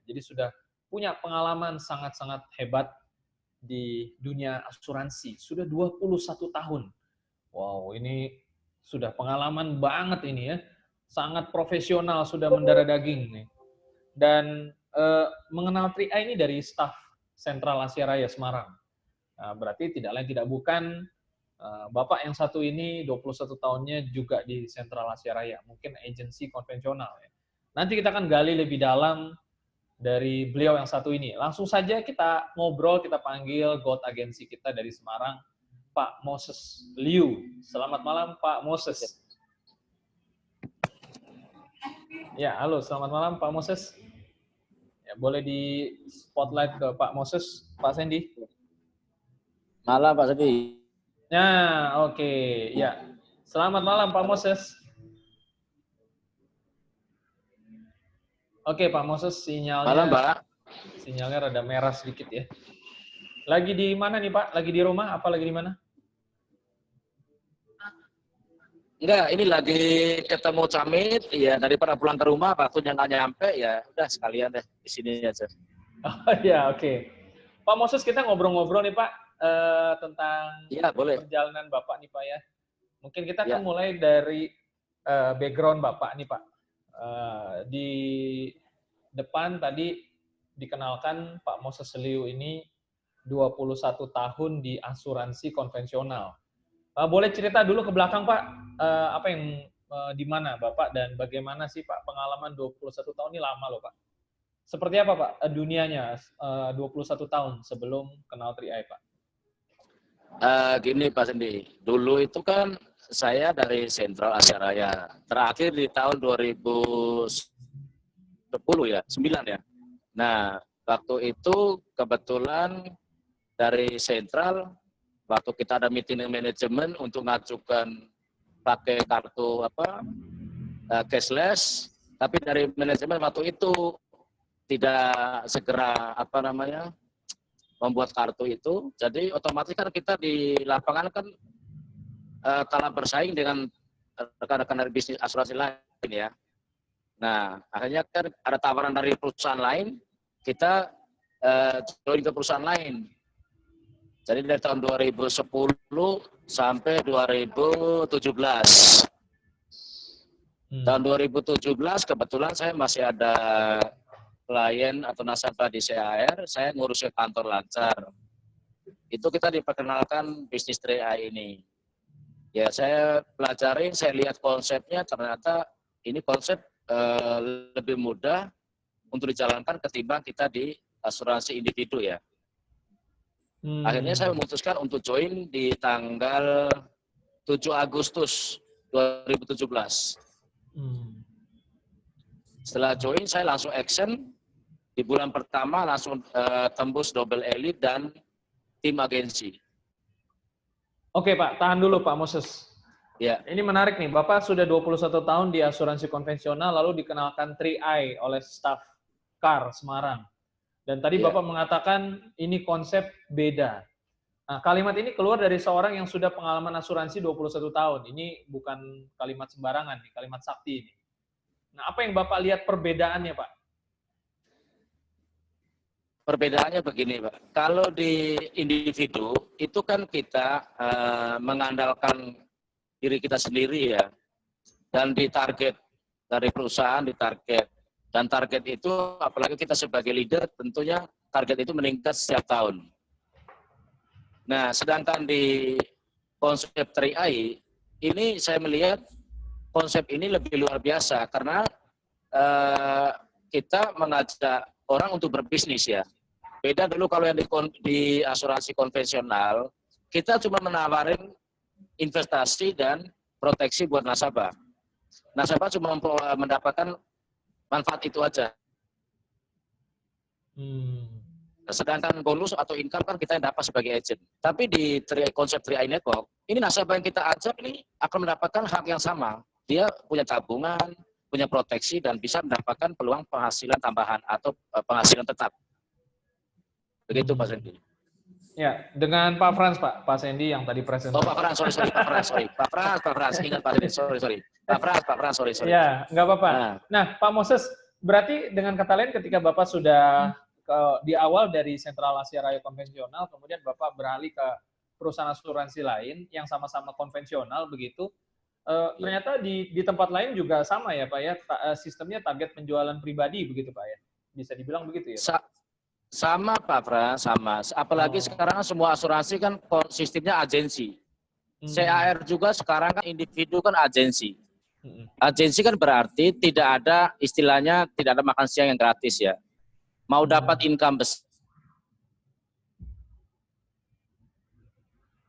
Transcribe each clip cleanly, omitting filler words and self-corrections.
Jadi sudah punya pengalaman sangat-sangat hebat di dunia asuransi. Sudah 21 tahun. Wow, ini sudah pengalaman banget ini ya. Sangat profesional, sudah mendarah daging nih. Dan mengenal Tri A ini dari staf Sentral Asia Raya Semarang. Nah, berarti tidak lain tidak bukan Bapak yang satu ini 21 tahunnya juga di Sentral Asia Raya, mungkin agensi konvensional ya. Nanti kita akan gali lebih dalam dari beliau yang satu ini. Langsung saja kita ngobrol, kita panggil God agensi kita dari Semarang, Pak Moses Liu. Selamat malam Pak Moses. Ya, halo, selamat malam Pak Moses. Ya, boleh di spotlight ke Pak Moses, Pak Sandy. Malam Pak Sandy. Ya, oke. Ya, selamat malam Pak Moses. Oke Pak Moses, sinyalnya. Malam Pak. Sinyalnya rada merah sedikit ya. Lagi di mana nih Pak? Lagi di rumah? Apa lagi di mana? Enggak, ini lagi ketemu Camit, ya daripada pulang ke rumah, waktunya nggak nyampe, ya udah sekalian deh di sini aja. Oh ya, oke. Pak Moses, kita ngobrol-ngobrol nih Pak tentang ya, boleh. perjalanan Bapak nih Pak ya. Mungkin kita akan mulai dari background Bapak nih Pak. Di depan tadi dikenalkan Pak Moses Liu ini 21 tahun di asuransi konvensional. Boleh cerita dulu ke belakang Pak, apa yang di mana Bapak dan bagaimana sih Pak pengalaman 21 tahun ini lama loh Pak. Seperti apa Pak dunianya 21 tahun sebelum kenal Tri A Pak? Gini Pak Sandy, dulu itu kan saya dari Sentral Asia Raya, terakhir di tahun 2010 ya, 9 ya. Nah, waktu itu kebetulan dari Sentral, waktu kita ada meeting manajemen untuk ngajukan pakai kartu cashless, tapi dari manajemen waktu itu tidak segera membuat kartu itu, jadi otomatis kan kita di lapangan kan kalah bersaing dengan rekan-rekan dari bisnis asuransi lain ya. Nah, akhirnya kan ada tawaran dari perusahaan lain, kita join ke perusahaan lain. Jadi dari tahun 2010 sampai 2017. Tahun 2017 kebetulan saya masih ada klien atau nasabah di CAR, saya ngurus ke kantor lancar. Itu kita diperkenalkan bisnis Tri A ini. Ya saya pelajarin, saya lihat konsepnya, ternyata ini konsep lebih mudah untuk dijalankan ketimbang kita di asuransi individu ya. Akhirnya saya memutuskan untuk join di tanggal 7 Agustus 2017. Setelah join, saya langsung action. Di bulan pertama langsung tembus double elite dan tim agensi. Oke Pak, tahan dulu Pak Moses. Ya. Ini menarik nih, Bapak sudah 21 tahun di asuransi konvensional, lalu dikenalkan Tri A oleh staf KAR Semarang. Dan tadi Bapak mengatakan ini konsep beda. Nah, kalimat ini keluar dari seorang yang sudah pengalaman asuransi 21 tahun. Ini bukan kalimat sembarangan, nih, kalimat sakti ini. Nah, apa yang Bapak lihat perbedaannya, Pak? Perbedaannya begini, Pak. Kalau di individu, itu kan kita mengandalkan diri kita sendiri ya. Dan ditarget dari perusahaan, ditarget. Dan target itu, apalagi kita sebagai leader, tentunya target itu meningkat setiap tahun. Nah, sedangkan di konsep Tri A, ini saya melihat konsep ini lebih luar biasa, karena kita mengajak orang untuk berbisnis ya. Beda dulu kalau yang di asuransi konvensional, kita cuma menawarin investasi dan proteksi buat nasabah. Nasabah cuma mendapatkan manfaat itu aja. Sedangkan bonus atau income kan kita yang dapat sebagai agent. Tapi di konsep Tri A Network, ini nasabah yang kita ajak ini akan mendapatkan hak yang sama. Dia punya tabungan, punya proteksi, dan bisa mendapatkan peluang penghasilan tambahan atau penghasilan tetap. Begitu Pak Sandy. Ya, dengan Pak Frans, Pak Sandy yang tadi presentasi. Oh Pak Frans, sorry. Pak Frans, ingat Pak Sandy, sorry. Pak Frans, sorry. Ya, nggak apa-apa. Nah, Pak Moses, berarti dengan kata lain ketika Bapak sudah di awal dari Sentral Asia Raya konvensional, kemudian Bapak beralih ke perusahaan asuransi lain yang sama-sama konvensional begitu, Ya. ternyata di tempat lain juga sama ya Pak ya, sistemnya target penjualan pribadi begitu Pak ya? Bisa dibilang begitu ya Pak? Sa- Sama Pak Fra, sama. Apalagi Oh, sekarang semua asuransi kan sistemnya agensi. hmm, CAR juga sekarang kan individu kan agensi. hmm, Agensi kan berarti tidak ada istilahnya tidak ada makan siang yang gratis ya. Mau hmm, dapat income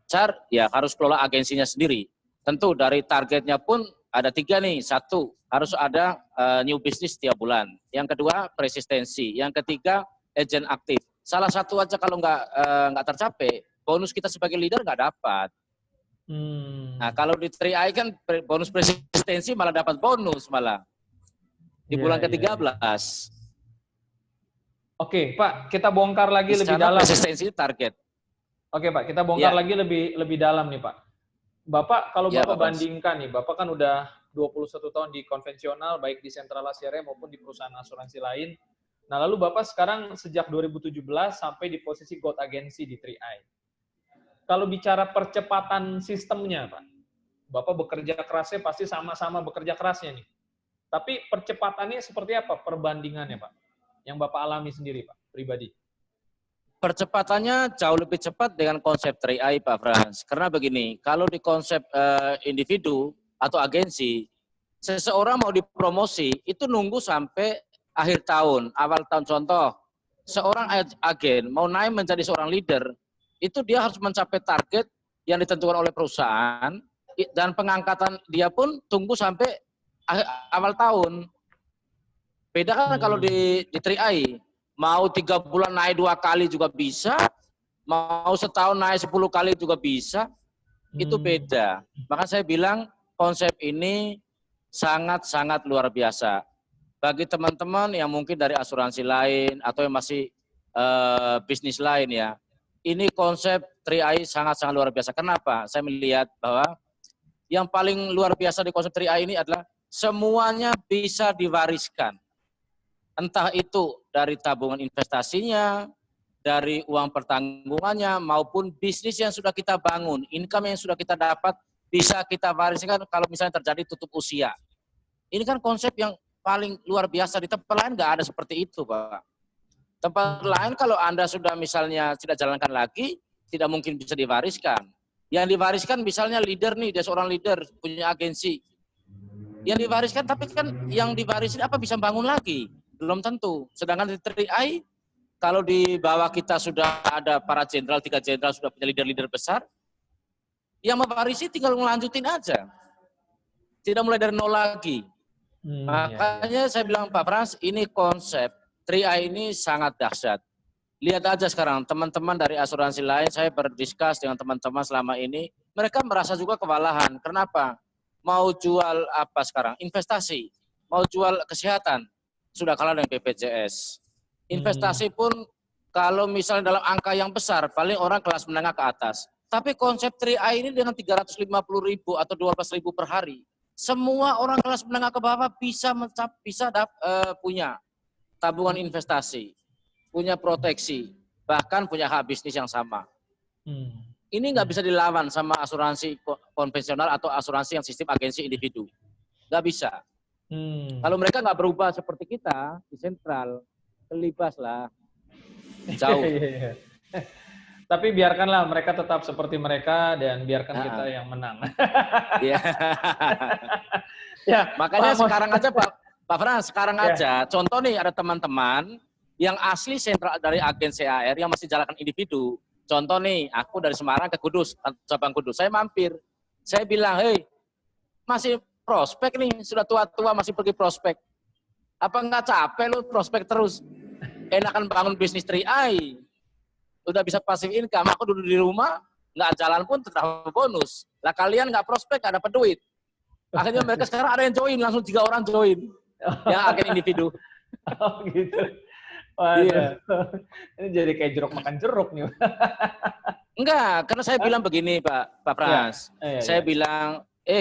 besar ya harus kelola agensinya sendiri. Tentu dari targetnya pun ada 3 nih. Satu, harus ada new business setiap bulan. Yang kedua, persistensi. Yang ketiga, agent aktif. Salah satu aja kalau nggak tercapai, bonus kita sebagai leader nggak dapat. Nah, hmm. kalau di 3i kan bonus persistensi malah dapat bonus malah di Iya, bulan iya, iya. ke-13. Oke, Pak, kita bongkar Di lagi lebih sana dalam. persistensi target. Oke, Pak, kita bongkar Ya, lagi lebih dalam nih, Pak. Bapak, kalau ya Bapak Pak Frans. bandingkan nih, Bapak kan udah 21 tahun di konvensional, baik di Sentral Asia Raya maupun di perusahaan asuransi lain. Nah, lalu Bapak sekarang sejak 2017 sampai di posisi Gold Agency di 3i. Kalau bicara percepatan sistemnya, Pak, Bapak bekerja kerasnya pasti sama-sama bekerja kerasnya nih. Tapi percepatannya seperti apa perbandingannya, Pak? Yang Bapak alami sendiri, Pak, pribadi. Percepatannya jauh lebih cepat dengan konsep 3i Pak Frans. Karena begini, kalau di konsep individu atau agensi, seseorang mau dipromosi itu nunggu sampai akhir tahun, awal tahun. Contoh, seorang agen mau naik menjadi seorang leader, itu dia harus mencapai target yang ditentukan oleh perusahaan dan pengangkatan dia pun tunggu sampai awal tahun. Beda kan kalau Hmm. di 3i, mau 3 bulan naik 2 kali juga bisa, mau setahun naik 10 kali juga bisa, itu Hmm. beda. Maka saya bilang konsep ini sangat-sangat luar biasa. Bagi teman-teman yang mungkin dari asuransi lain atau yang masih bisnis lain ya, ini konsep 3i sangat-sangat luar biasa. Kenapa? Saya melihat bahwa yang paling luar biasa di konsep 3i ini adalah semuanya bisa diwariskan. Entah itu dari tabungan investasinya, dari uang pertanggungannya, maupun bisnis yang sudah kita bangun, income yang sudah kita dapat, bisa kita wariskan kalau misalnya terjadi tutup usia. Ini kan konsep yang paling luar biasa. Di tempat lain nggak ada seperti itu, Pak. Tempat Hmm. lain kalau Anda sudah misalnya tidak jalankan lagi, tidak mungkin bisa diwariskan. Yang diwariskan misalnya leader nih, dia seorang leader, punya agensi. Yang diwariskan, tapi kan yang diwarisin apa bisa bangun lagi? Belum tentu. Sedangkan di 3i, kalau di bawah kita sudah ada para jenderal, 3 jenderal sudah punya leader-leader besar, yang mewarisi tinggal melanjutin aja. Tidak mulai dari nol lagi. Hmm, ya, ya. Makanya saya bilang Pak Frans, ini konsep 3i ini sangat dahsyat. Lihat aja sekarang, teman-teman dari asuransi lain, saya berdiskus dengan teman-teman selama ini, mereka merasa juga kewalahan. Kenapa? Mau jual apa sekarang? Investasi. Mau jual kesehatan. Sudah kalah dengan BPJS. Hmm. Investasi pun kalau misalnya dalam angka yang besar, paling orang kelas menengah ke atas. Tapi konsep 3i ini dengan 350.000 atau 12.000 per hari, semua orang kelas menengah ke bawah bisa punya tabungan investasi, punya proteksi, bahkan punya hak bisnis yang sama. Hmm. Ini nggak Hmm. bisa dilawan sama asuransi konvensional atau asuransi yang sistem agensi individu. Nggak bisa. Hmm. Kalau mereka nggak berubah seperti kita di sentral, kelibas lah, jauh. Iya, iya. Tapi biarkanlah mereka tetap seperti mereka dan biarkan kita Nah, yang menang. ya. Ya, Pak Makanya Mos. sekarang aja Pak Frans, sekarang Ya. aja, contoh nih ada teman-teman yang asli sentral dari agen CAR yang masih jalankan individu. Contoh nih, aku dari Semarang ke Kudus, cabang Kudus, saya mampir. Saya bilang, hei, masih prospek nih, sudah tua-tua masih pergi prospek. Apa nggak capek lu prospek terus? Enakan bangun bisnis 3i, udah bisa pasif income, aku duduk di rumah, nggak jalan pun tetap bonus. Lah kalian nggak prospek, nggak dapat duit. Akhirnya mereka sekarang ada yang join, langsung 3 orang join. Yang agen individu. Oh, gitu. Waduh. Iya. Ini jadi kayak jeruk makan jeruk nih. Enggak, karena saya Hah? bilang begini Pak Ya. Frans. Iya, Saya iya. bilang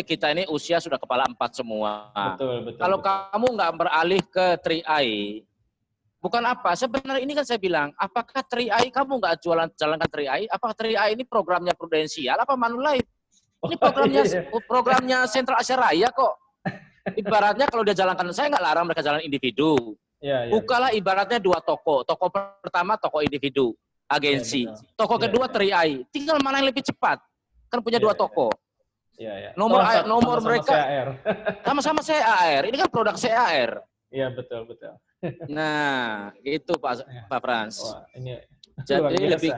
kita ini usia sudah kepala 4 semua. Betul. Kalau kamu nggak beralih ke 3i, bukan apa, sebenarnya ini kan saya bilang, apakah 3i kamu nggak jalankan 3i? Apakah 3i ini programnya Prudensial apa Manulife? Ini programnya Sentral Asia Raya kok. Ibaratnya kalau dia jalankan, saya nggak larang mereka jalan individu. Bukalah ibaratnya 2 toko. Toko pertama toko individu, agensi. Toko kedua 3i. Tinggal mana yang lebih cepat. Kan punya 2 toko. Nomor mereka sama-sama CAR. Ini kan produk CAR. Iya, betul. Nah, itu Pak Frans. Wah, ini jadi lebih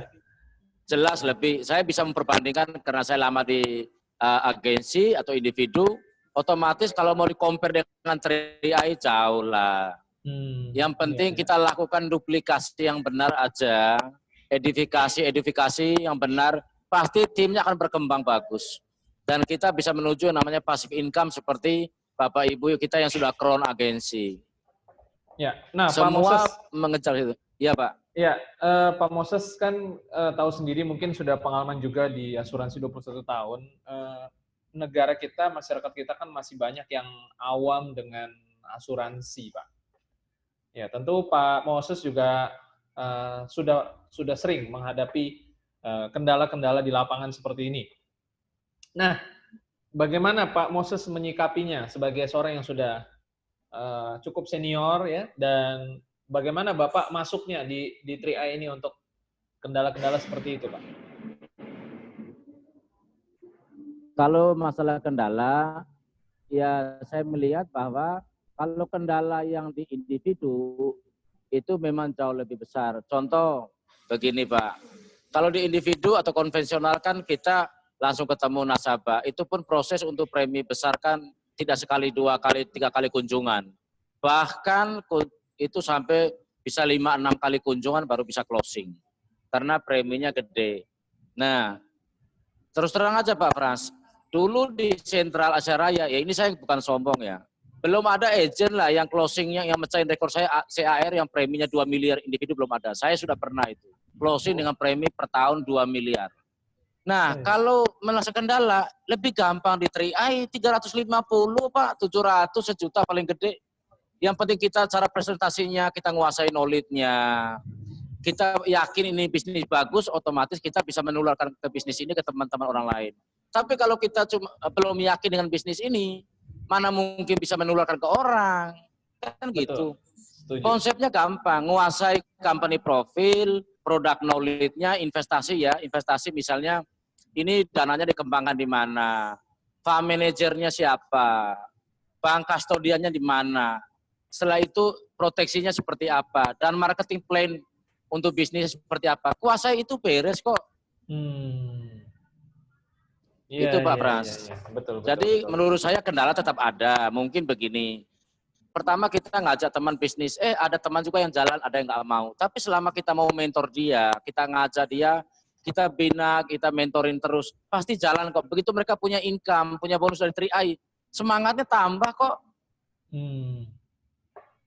jelas, saya bisa memperbandingkan karena saya lama di agensi atau individu, otomatis kalau mau di-compare dengan 3i jauh lah. Yang penting kita lakukan duplikasi yang benar aja, edifikasi yang benar, pasti timnya akan berkembang bagus. Dan kita bisa menuju yang namanya passive income seperti Bapak Ibu kita yang sudah crown agensi. Ya, nah semua Pak Moses mengejar itu. Iya Pak. Ya, Pak Moses kan tahu sendiri mungkin sudah pengalaman juga di asuransi 21 tahun. Negara kita, masyarakat kita kan masih banyak yang awam dengan asuransi, Pak. Ya, tentu Pak Moses juga sudah sering menghadapi kendala-kendala di lapangan seperti ini. Nah, bagaimana Pak Moses menyikapinya sebagai seorang yang sudah cukup senior ya, dan bagaimana Bapak masuknya di 3i ini untuk kendala-kendala seperti itu, Pak? Kalau masalah kendala, ya saya melihat bahwa kalau kendala yang di individu itu memang jauh lebih besar. Contoh begini Pak, kalau di individu atau konvensional kan kita langsung ketemu nasabah, itu pun proses untuk premi besar kan tidak sekali, 2 kali, 3 kali kunjungan. Bahkan itu sampai bisa 5-6 kali kunjungan baru bisa closing. Karena preminya gede. Nah, terus terang aja Pak Frans, dulu di Sentral Asia Raya, ya ini saya bukan sombong ya, belum ada agent lah yang closingnya, yang mecahin rekor saya CAR yang preminya 2 miliar individu belum ada. Saya sudah pernah itu. Closing dengan premi per tahun 2 miliar. Nah, kalau merasa kendala, lebih gampang di 3i, 350 Pak, 700, sejuta paling gede. Yang penting kita cara presentasinya, kita nguasai knowledge-nya. Kita yakin ini bisnis bagus, otomatis kita bisa menularkan ke bisnis ini ke teman-teman orang lain. Tapi kalau kita belum yakin dengan bisnis ini, mana mungkin bisa menularkan ke orang. Kan gitu. Setuju. Konsepnya gampang, nguasai company profil, produk knowledge-nya, investasi ya, investasi misalnya ini dananya dikembangkan di mana, fund manajernya siapa, bank kustodiannya di mana, setelah itu proteksinya seperti apa, dan marketing plan untuk bisnis seperti apa. Kuasai itu beres kok. Itu Pak Frans. Betul. Jadi menurut saya kendala tetap ada. Mungkin begini, pertama kita ngajak teman bisnis, ada teman juga yang jalan, ada yang nggak mau. Tapi selama kita mau mentor dia, kita ngajak dia, kita bina, kita mentorin terus, pasti jalan kok. Begitu mereka punya income, punya bonus dari 3i, semangatnya tambah kok.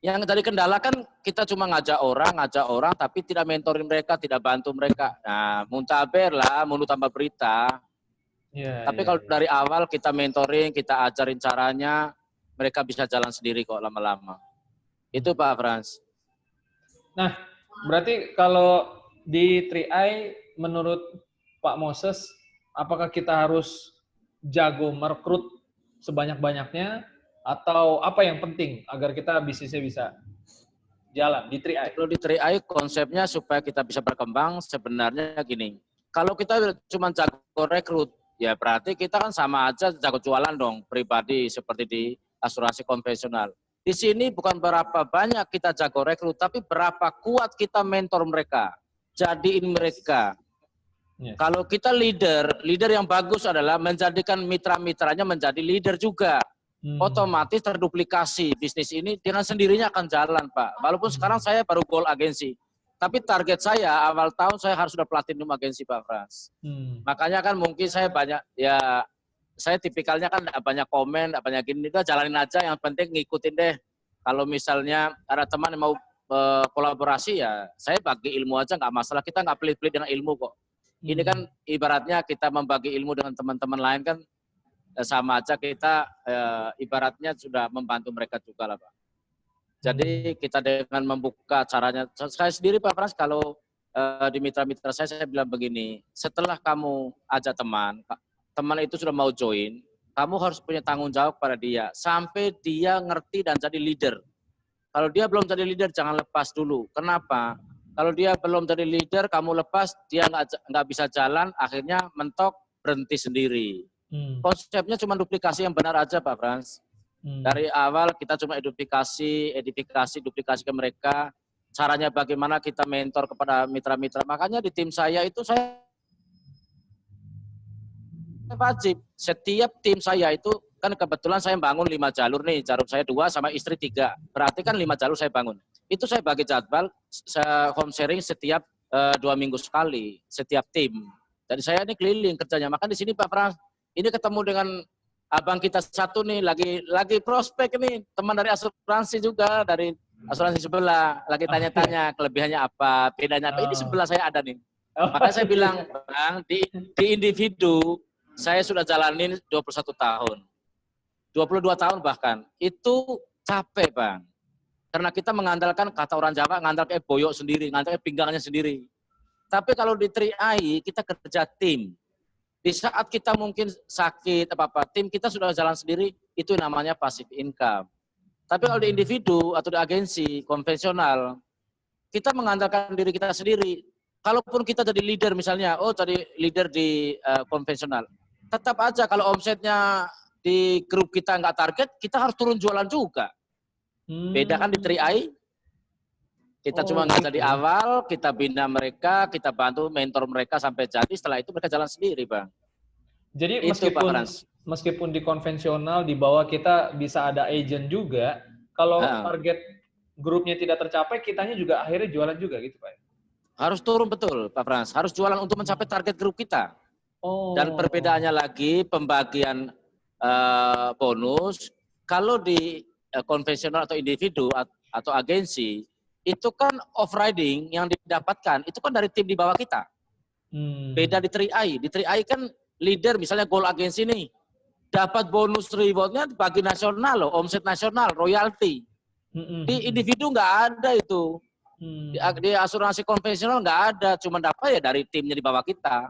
Yang dari kendala kan kita cuma ngajak orang, tapi tidak mentorin mereka, tidak bantu mereka. Nah, muntaber lah, mulut tambah berita. Tapi kalau dari awal kita mentoring, kita ajarin caranya, mereka bisa jalan sendiri kok lama-lama. Itu Pak Frans. Nah, berarti kalau di 3i menurut Pak Moses, apakah kita harus jago merekrut sebanyak-banyaknya, atau apa yang penting agar kita bisnisnya bisa jalan di 3i? Kalau di 3i konsepnya supaya kita bisa berkembang sebenarnya gini. Kalau kita cuma jago rekrut, ya berarti kita kan sama aja jago jualan dong, pribadi seperti di asuransi konvensional. Di sini bukan berapa banyak kita jago rekrut, tapi berapa kuat kita mentor mereka, jadiin mereka. Kalau kita leader yang bagus adalah menjadikan mitra-mitranya menjadi leader juga. Otomatis terduplikasi bisnis ini dengan sendirinya akan jalan Pak. Walaupun sekarang saya baru gold agensi, tapi target saya awal tahun saya harus sudah platinum agensi Pak Frans. Makanya kan mungkin saya banyak ya, saya tipikalnya kan banyak komen, banyak gini, itu jalanin aja, yang penting ngikutin deh. Kalau misalnya ada teman yang mau kolaborasi ya, saya bagi ilmu aja nggak masalah, kita nggak pelit-pelit dengan ilmu kok. Ini kan ibaratnya kita membagi ilmu dengan teman-teman lain kan sama aja kita ibaratnya sudah membantu mereka juga lah Pak. Jadi kita dengan membuka caranya, saya sendiri Pak Frans kalau di mitra-mitra saya bilang begini, setelah kamu ajak teman itu sudah mau join, kamu harus punya tanggung jawab pada dia, sampai dia ngerti dan jadi leader. Kalau dia belum jadi leader, jangan lepas dulu. Kenapa? Kalau dia belum jadi leader, kamu lepas, dia nggak bisa jalan, akhirnya mentok, berhenti sendiri. Konsepnya cuma duplikasi yang benar aja Pak Frans. Dari awal kita cuma duplikasi ke mereka. Caranya bagaimana kita mentor kepada mitra-mitra. Makanya di tim saya itu saya wajib. Setiap tim saya itu kan kebetulan saya bangun 5 jalur nih. Jalur saya 2 sama istri 3. Berarti kan 5 jalur saya bangun. Itu saya bagi jadwal home sharing setiap 2 minggu sekali. Setiap tim. Jadi saya ini keliling kerjanya. Maka di sini Pak Frans, ini ketemu dengan abang kita satu nih, lagi prospek nih, teman dari asuransi juga, dari asuransi sebelah, lagi tanya-tanya kelebihannya apa, bedanya apa. Ini sebelah saya ada nih. Makanya saya bilang, Bang, di individu, saya sudah jalanin 21 tahun. 22 tahun bahkan. Itu capek, Bang. Karena kita mengandalkan, kata orang Jawa, ngandalkan boyok sendiri, ngandalkan pinggangnya sendiri. Tapi kalau di 3i, kita kerja tim. Di saat kita mungkin sakit, apa-apa, tim kita sudah jalan sendiri, itu namanya passive income. Tapi kalau di individu atau di agensi konvensional, kita mengandalkan diri kita sendiri. Kalaupun kita jadi leader misalnya, jadi leader di konvensional, tetap aja kalau omsetnya di grup kita nggak target, kita harus turun jualan juga. Beda kan di 3i, kita cuma ngajar di awal, kita bina mereka, kita bantu mentor mereka sampai jadi, setelah itu mereka jalan sendiri, Bang. Jadi meskipun di konvensional, di bawah kita bisa ada agent juga, kalau target grupnya tidak tercapai, kitanya juga akhirnya jualan juga gitu, Pak? Harus turun betul, Pak Frans. Harus jualan untuk mencapai target grup kita. Dan perbedaannya lagi, pembagian bonus, kalau di konvensional atau individu atau agensi, itu kan off-riding yang didapatkan, itu kan dari tim di bawah kita. Beda di 3i. Di 3i kan leader, misalnya goal agensi nih, dapat bonus rewardnya bagi nasional loh, omset nasional, royalti. Di individu nggak ada itu. Di asuransi konvensional nggak ada, cuma dapat ya dari timnya di bawah kita.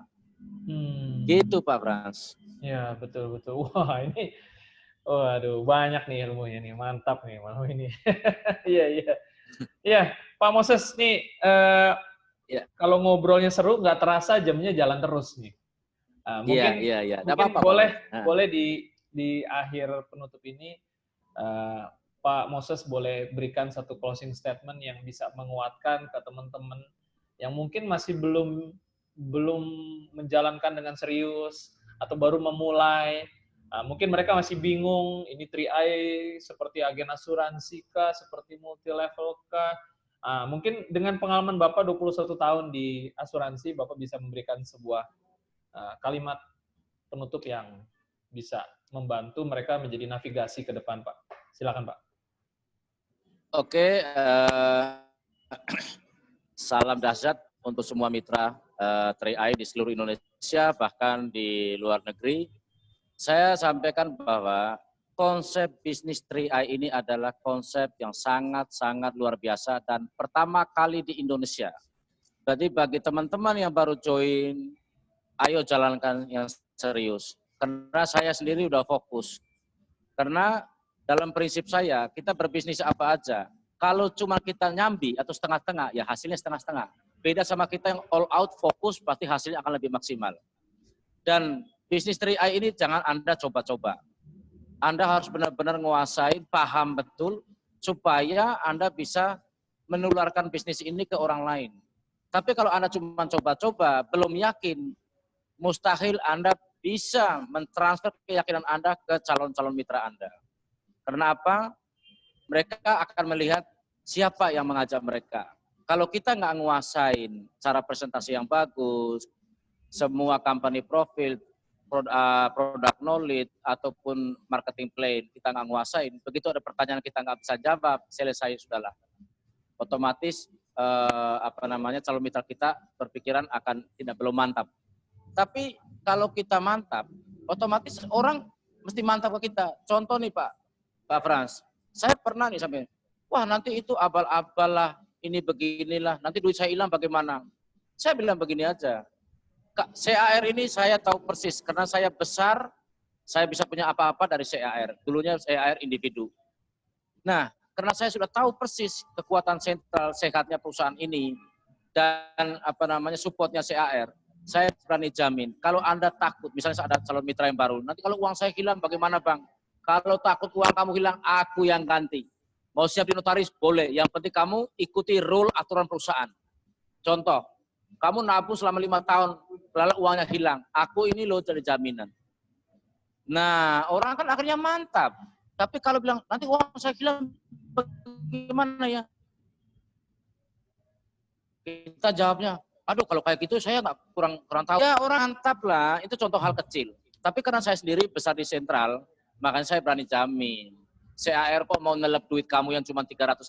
Gitu Pak Frans. Ya betul-betul. Wah ini, waduh banyak nih ilmunya nih, mantap nih malam ini. Iya iya. Iya Pak Moses nih, kalau ngobrolnya seru nggak terasa jamnya jalan terus nih. Mungkin boleh di akhir penutup ini Pak Moses boleh berikan satu closing statement yang bisa menguatkan ke teman-teman yang mungkin masih belum menjalankan dengan serius atau baru memulai. Mungkin mereka masih bingung, ini 3i seperti agen asuransi kah, seperti multi level kah. Mungkin dengan pengalaman Bapak 21 tahun di asuransi, Bapak bisa memberikan sebuah kalimat penutup yang bisa membantu mereka menjadi navigasi ke depan, Pak. Silakan, Pak. Oke, salam dahsyat untuk semua mitra 3i di seluruh Indonesia, bahkan di luar negeri. Saya sampaikan bahwa konsep bisnis 3i ini adalah konsep yang sangat-sangat luar biasa dan pertama kali di Indonesia. Jadi bagi teman-teman yang baru join, ayo jalankan yang serius. Karena saya sendiri udah fokus. Karena dalam prinsip saya, kita berbisnis apa aja. Kalau cuma kita nyambi atau setengah-setengah, ya hasilnya setengah-setengah. Beda sama kita yang all out fokus, pasti hasilnya akan lebih maksimal. Dan bisnis 3i ini jangan Anda coba-coba. Anda harus benar-benar menguasai, paham betul, supaya Anda bisa menularkan bisnis ini ke orang lain. Tapi kalau Anda cuma coba-coba, belum yakin, mustahil Anda bisa mentransfer keyakinan Anda ke calon-calon mitra Anda. Karena apa? Mereka akan melihat siapa yang mengajak mereka. Kalau kita nggak nguasain cara presentasi yang bagus, semua company profile, product knowledge, ataupun marketing plan, kita nggak nguasain, begitu ada pertanyaan kita nggak bisa jawab, selesai sudahlah. Otomatis calon mitra kita berpikiran akan belum mantap. Tapi kalau kita mantap, otomatis orang mesti mantap ke kita. Contoh nih Pak Frans, saya pernah nih sampai, wah nanti itu abal-abal lah, ini beginilah, nanti duit saya hilang bagaimana? Saya bilang begini aja, Kak, CAR ini saya tahu persis, karena saya besar, saya bisa punya apa-apa dari CAR. Dulunya CAR individu. Nah, karena saya sudah tahu persis kekuatan sentral sehatnya perusahaan ini dan supportnya CAR, saya berani jamin. Kalau Anda takut, misalnya ada calon mitra yang baru, nanti kalau uang saya hilang bagaimana Bang? Kalau takut uang kamu hilang, aku yang ganti. Mau siap di notaris? Boleh. Yang penting kamu ikuti rule aturan perusahaan. Contoh, kamu nabung selama 5 tahun, lalu uangnya hilang. Aku ini loh jadi jaminan. Nah, orang kan akhirnya mantap. Tapi kalau bilang, nanti uang saya hilang, bagaimana ya? Kita jawabnya, aduh kalau kayak gitu saya nggak kurang tahu. Ya orang mantap lah, itu contoh hal kecil. Tapi karena saya sendiri besar di sentral, makanya saya berani jamin. CAR kok mau nelep duit kamu yang cuma 350.000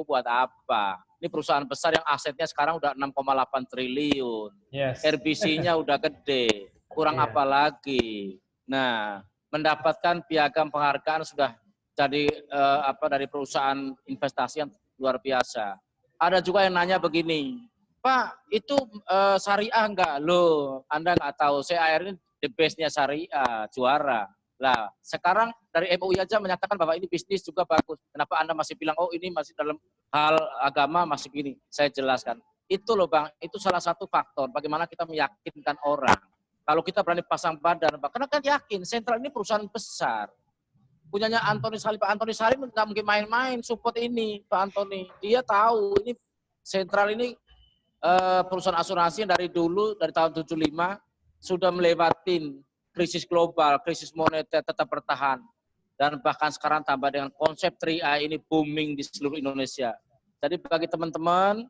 buat apa? Ini perusahaan besar yang asetnya sekarang udah 6,8 triliun. Yes. RBC-nya udah gede, kurang apa lagi? Nah, mendapatkan piagam penghargaan sudah jadi dari perusahaan investasi yang luar biasa. Ada juga yang nanya begini, Pak, itu syariah enggak? Loh, Anda nggak tahu, CAR ini the best-nya syariah, juara. Lah, sekarang dari MUI aja menyatakan bahwa ini bisnis juga bagus. Kenapa Anda masih bilang, oh ini masih dalam hal agama, masih gini? Saya jelaskan. Itu loh Bang, itu salah satu faktor bagaimana kita meyakinkan orang. Kalau kita berani pasang badan, karena kan yakin, sentral ini perusahaan besar. Punyanya Antoni Salim, Pak Antoni Salim nggak mungkin main-main support ini, Pak Antoni. Dia tahu, ini sentral ini perusahaan asuransi yang dari dulu, dari tahun 75, sudah melewatin krisis global, krisis moneter tetap bertahan. Dan bahkan sekarang tambah dengan konsep 3i ini booming di seluruh Indonesia. Jadi bagi teman-teman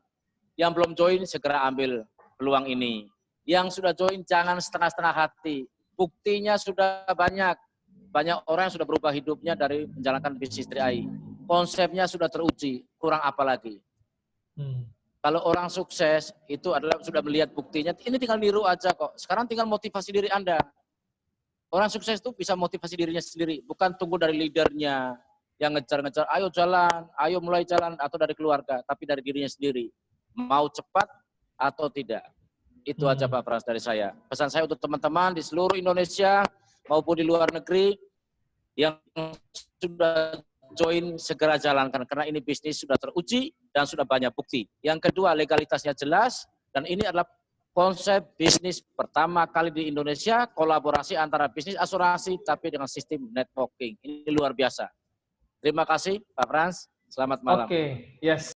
yang belum join, segera ambil peluang ini. Yang sudah join, jangan setengah-setengah hati. Buktinya sudah banyak. Banyak orang yang sudah berubah hidupnya dari menjalankan bisnis 3i. Konsepnya sudah teruji, kurang apa lagi. Kalau orang sukses, itu adalah sudah melihat buktinya, ini tinggal niru aja kok. Sekarang tinggal motivasi diri Anda. Orang sukses itu bisa motivasi dirinya sendiri, bukan tunggu dari leadernya yang ngejar-ngejar, ayo jalan, ayo mulai jalan, atau dari keluarga, tapi dari dirinya sendiri. Mau cepat atau tidak. Itu aja Pak Frans dari saya. Pesan saya untuk teman-teman di seluruh Indonesia maupun di luar negeri yang sudah join segera jalankan, karena ini bisnis sudah teruji dan sudah banyak bukti. Yang kedua, legalitasnya jelas, dan ini adalah konsep bisnis pertama kali di Indonesia, kolaborasi antara bisnis asuransi tapi dengan sistem networking. Ini luar biasa. Terima kasih Pak Frans, selamat malam. Oke, yes.